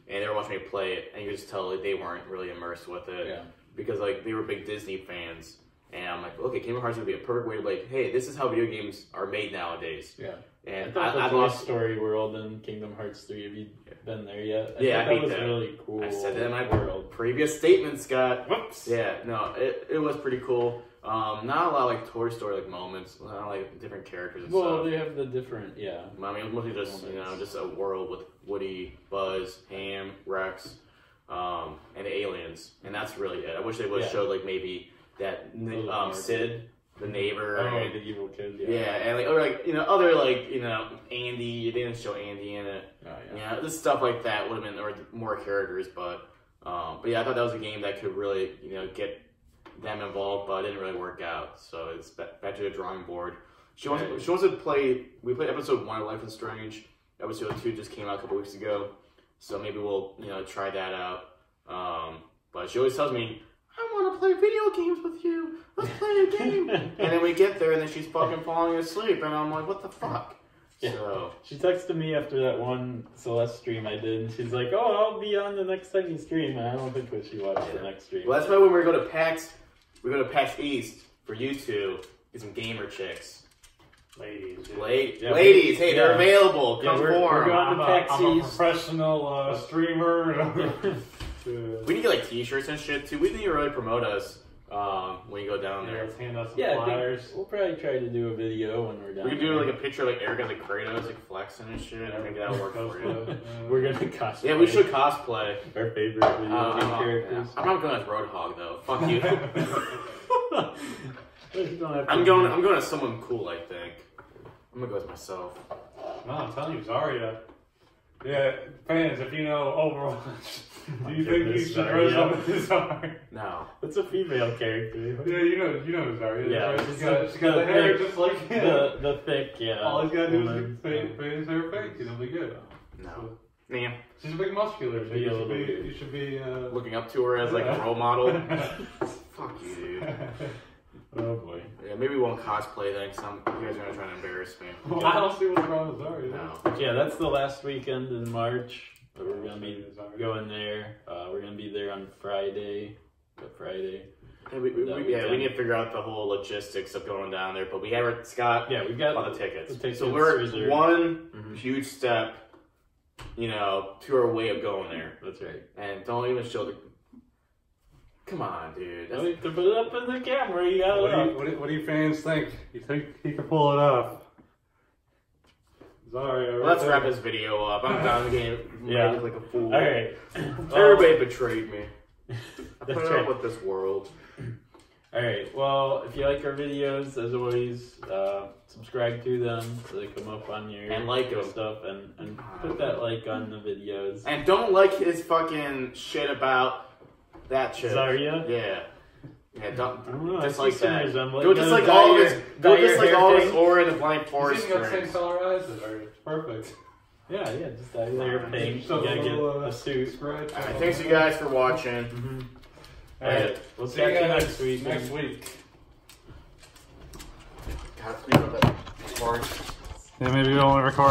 and they were watching me play it, and you could just tell like, they weren't really immersed with it, because like they were big Disney fans, and I'm like, okay, Kingdom Hearts would be a perfect way to like, hey, this is how video games are made nowadays. Yeah. And I Toy Story World and Kingdom Hearts 3. Have you been there yet? I that was really cool. I said that in my previous statement, Scott. Whoops. Yeah, no, it was pretty cool. Not a lot of like Toy Story like moments, not like different characters and stuff. Well, they have the different, I mean, it was mostly just just a world with Woody, Buzz, Ham, Rex, and the aliens, and that's really it. I wish they would have showed like maybe that Sid, the neighbor, the evil kid, and like other Andy. They didn't show Andy in it. Just stuff like that would have been or more characters, but yeah, I thought that was a game that could really get them involved, but it didn't really work out. So it's back to the drawing board. She wants to play. We played episode 1 of Life is Strange. Episode 2 just came out a couple weeks ago, so maybe we'll try that out. But she always tells me, I want to play video games with you. Let's play a game. And then we get there, and then she's fucking falling asleep, and I'm like, what the fuck? Yeah. So She texted me after that one Celeste stream I did, and she's like, "Oh, I'll be on the next time you stream." And I don't think that she watched the next stream. Well, that's why when we go to PAX East for you two, get some gamer chicks. Ladies. Ladies, hey, they're available. Come we're form. going to PAX I'm a East. professional streamer. We need to get like t-shirts and shit too. We need to really promote us when you go down there. Let's hand out some Yeah, I flyers. think we'll probably try to do a video when we're done. We could do like a picture of like Eric as like Kratos, like flexing and shit. I think that'll work for you. We're gonna cosplay. Yeah, we should cosplay. Our favorite video game characters. I'm not going as Roadhog though. Fuck you. Don't have to I'm going as someone cool. I think. I'm gonna go as myself. No, I'm telling you, Zarya. Yeah, fans, if you know Overwatch, do you think you should dress up as Zarya? No. It's a female character. Yeah, you know Zarya. Yeah, Right? She's got the hair just like him. The thick, yeah. All he's got to do is fade his hair fake, and it'll be good. No. Yeah. She's a big muscular, so you should be Looking up to her as like a role model. Fuck you, dude. Oh boy. Yeah, maybe we won't cosplay then, because you guys are gonna try to embarrass me. Well, I don't see what's wrong with Zarya. No. Yeah, that's the last weekend in March. We're gonna be going there. We're gonna be there on Friday. Hey, we need to figure out the whole logistics of going down there, but we have Scott. Yeah, we got all the tickets. The tickets so we're reserved. one huge step, to our way of going there. That's right. And don't even show the. Come on, dude. To put it up in the camera, you got it. What do you fans think? You think he can pull it off? Zarya. Let's wrap this video up. I'm done with the game. Yeah. Like a fool. All right. Everybody betrayed me. I That's put right. up with this world. All right. Well, if you like our videos, as always, subscribe to them so they come up on your And like them. stuff, and put that like on the videos. And don't like his fucking shit about that chick. Zarya? Yeah. Yeah, don't I just see like some that. resemblance. Go just You like gotta all dye of your- his. Go dye just your like hair all of pink. his aura in the Blind He's Forest even got the same strings. color eyes as Zarya. It's perfect. Yeah, just dye your hair pink. So You gotta get little, a suit. scratch. Alright, thanks you guys for watching. All right. We'll see you guys next week. Next week. God, please don't let that. Yeah, maybe we'll only record